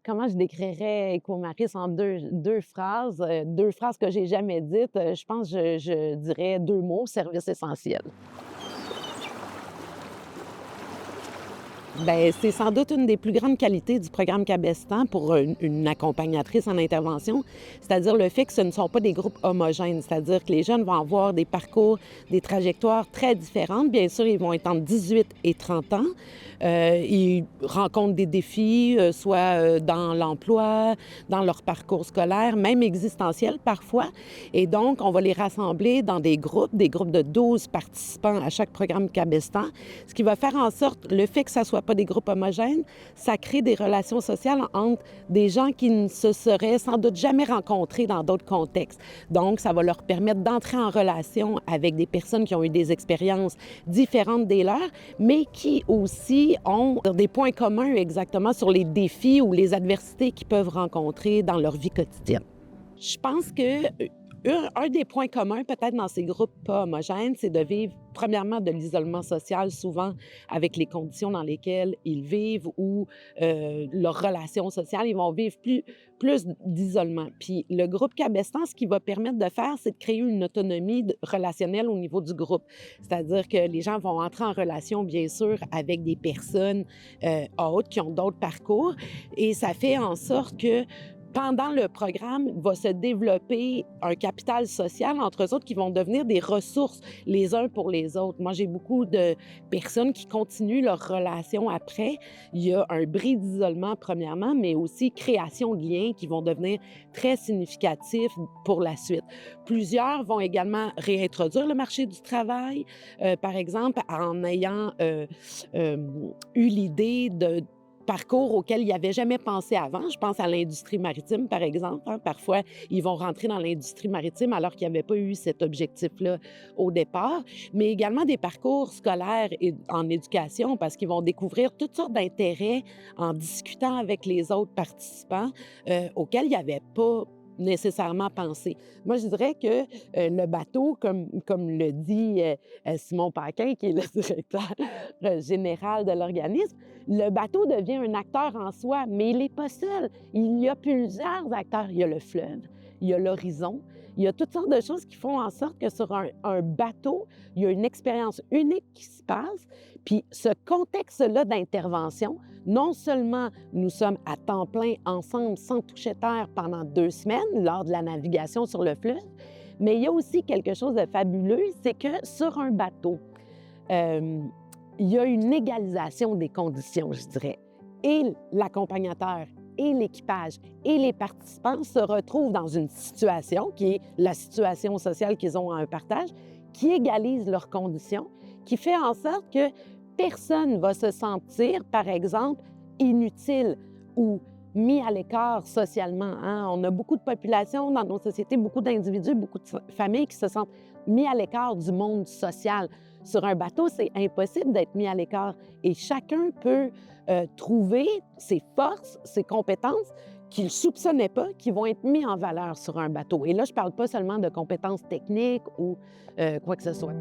comment je décrirais Ecomaris en deux phrases que j'ai jamais dites, je pense que je dirais 2 mots: service essentiel. Ben, c'est sans doute une des plus grandes qualités du programme Cabestan pour une accompagnatrice en intervention, c'est-à-dire le fait que ce ne sont pas des groupes homogènes, c'est-à-dire que les jeunes vont avoir des parcours, des trajectoires très différentes. Bien sûr, ils vont être entre 18 et 30 ans. Ils rencontrent des défis, soit dans l'emploi, dans leur parcours scolaire, même existentiel parfois. Et donc, on va les rassembler dans des groupes de 12 participants à chaque programme Cabestan, ce qui va faire en sorte, le fait que ça soit pas des groupes homogènes, ça crée des relations sociales entre des gens qui ne se seraient sans doute jamais rencontrés dans d'autres contextes. Donc, ça va leur permettre d'entrer en relation avec des personnes qui ont eu des expériences différentes des leurs, mais qui aussi ont des points communs exactement sur les défis ou les adversités qu'ils peuvent rencontrer dans leur vie quotidienne. Je pense que un des points communs peut-être dans ces groupes pas homogènes, c'est de vivre premièrement de l'isolement social, souvent avec les conditions dans lesquelles ils vivent ou leurs relations sociales, ils vont vivre plus d'isolement. Puis le groupe Cabestan, ce qu'il va permettre de faire, c'est de créer une autonomie relationnelle au niveau du groupe. C'est-à-dire que les gens vont entrer en relation, bien sûr, avec des personnes autres qui ont d'autres parcours et ça fait en sorte que pendant le programme, va se développer un capital social entre eux autres qui vont devenir des ressources les uns pour les autres. Moi, j'ai beaucoup de personnes qui continuent leur relation après. Il y a un bris d'isolement, premièrement, mais aussi création de liens qui vont devenir très significatifs pour la suite. Plusieurs vont également réintroduire le marché du travail, par exemple, en ayant eu l'idée de parcours auxquels ils n'avaient jamais pensé avant. Je pense à l'industrie maritime, par exemple, hein. Parfois, ils vont rentrer dans l'industrie maritime alors qu'ils n'avaient pas eu cet objectif-là au départ, mais également des parcours scolaires et en éducation parce qu'ils vont découvrir toutes sortes d'intérêts en discutant avec les autres participants, auxquels ils n'avaient pas nécessairement pensé. Moi, je dirais que le bateau, comme le dit Simon Paquin, qui est le directeur général de l'organisme, le bateau devient un acteur en soi, mais il n'est pas seul. Il y a plusieurs acteurs. Il y a le fleuve, il y a l'horizon, il y a toutes sortes de choses qui font en sorte que sur un bateau, il y a une expérience unique qui se passe. Puis ce contexte-là d'intervention, non seulement nous sommes à temps plein ensemble sans toucher terre pendant 2 semaines lors de la navigation sur le fleuve, mais il y a aussi quelque chose de fabuleux, c'est que sur un bateau, euh, il y a une égalisation des conditions, je dirais. Et l'accompagnateur et l'équipage et les participants se retrouvent dans une situation qui est la situation sociale qu'ils ont à un partage, qui égalise leurs conditions, qui fait en sorte que personne ne va se sentir, par exemple, inutile ou mis à l'écart socialement, hein. On a beaucoup de populations dans nos sociétés, beaucoup d'individus, beaucoup de familles qui se sentent mis à l'écart du monde social. Sur un bateau, c'est impossible d'être mis à l'écart et chacun peut trouver ses forces, ses compétences qu'il ne soupçonnait pas, qui vont être mis en valeur sur un bateau. Et là, je ne parle pas seulement de compétences techniques ou quoi que ce soit.